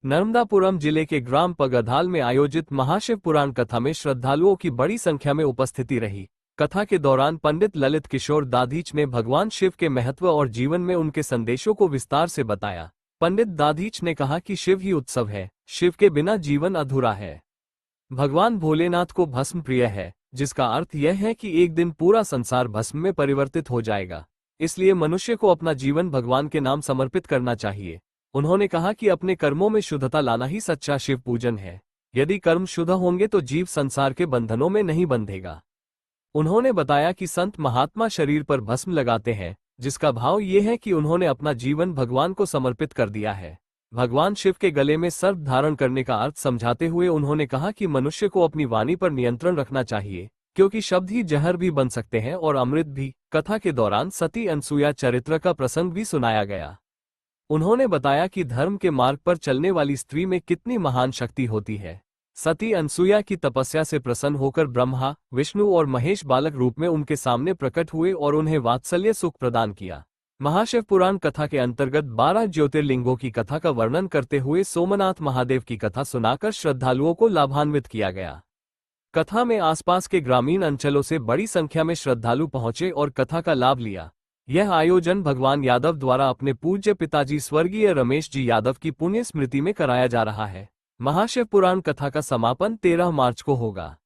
नर्मदापुरम जिले के ग्राम पगधाल में आयोजित महाशिव पुराण कथा में श्रद्धालुओं की बड़ी संख्या में उपस्थिति रही। कथा के दौरान पंडित ललित किशोर दाधीच ने भगवान शिव के महत्व और जीवन में उनके संदेशों को विस्तार से बताया। पंडित दाधीच ने कहा कि शिव ही उत्सव है, शिव के बिना जीवन अधूरा है। भगवान भोलेनाथ को भस्म प्रिय है, जिसका अर्थ यह है कि एक दिन पूरा संसार भस्म में परिवर्तित हो जाएगा। इसलिए मनुष्य को अपना जीवन भगवान के नाम समर्पित करना चाहिए। उन्होंने कहा कि अपने कर्मों में शुद्धता लाना ही सच्चा शिव पूजन है। यदि कर्म शुद्ध होंगे तो जीव संसार के बंधनों में नहीं बंधेगा। उन्होंने बताया कि संत महात्मा शरीर पर भस्म लगाते हैं, जिसका भाव ये है कि उन्होंने अपना जीवन भगवान को समर्पित कर दिया है। भगवान शिव के गले में सर्प धारण करने का अर्थ समझाते हुए उन्होंने कहा कि मनुष्य को अपनी वाणी पर नियंत्रण रखना चाहिए, क्योंकि शब्द ही जहर भी बन सकते हैं और अमृत भी। कथा के दौरान सती अनसुया चरित्र का प्रसंग भी सुनाया गया। उन्होंने बताया कि धर्म के मार्ग पर चलने वाली स्त्री में कितनी महान शक्ति होती है। सती अनसुया की तपस्या से प्रसन्न होकर ब्रह्मा, विष्णु और महेश बालक रूप में उनके सामने प्रकट हुए और उन्हें वात्सल्य सुख प्रदान किया। महाशिव पुराण कथा के अंतर्गत 12 ज्योतिर्लिंगों की कथा का वर्णन करते हुए सोमनाथ महादेव की कथा सुनाकर श्रद्धालुओं को लाभान्वित किया गया। कथा में आसपास के ग्रामीण अंचलों से बड़ी संख्या में श्रद्धालु पहुंचे और कथा का लाभ लिया। यह आयोजन भगवान यादव द्वारा अपने पूज्य पिताजी स्वर्गीय रमेश जी यादव की पुण्य स्मृति में कराया जा रहा है। महाशिव पुराण कथा का समापन 13 मार्च को होगा।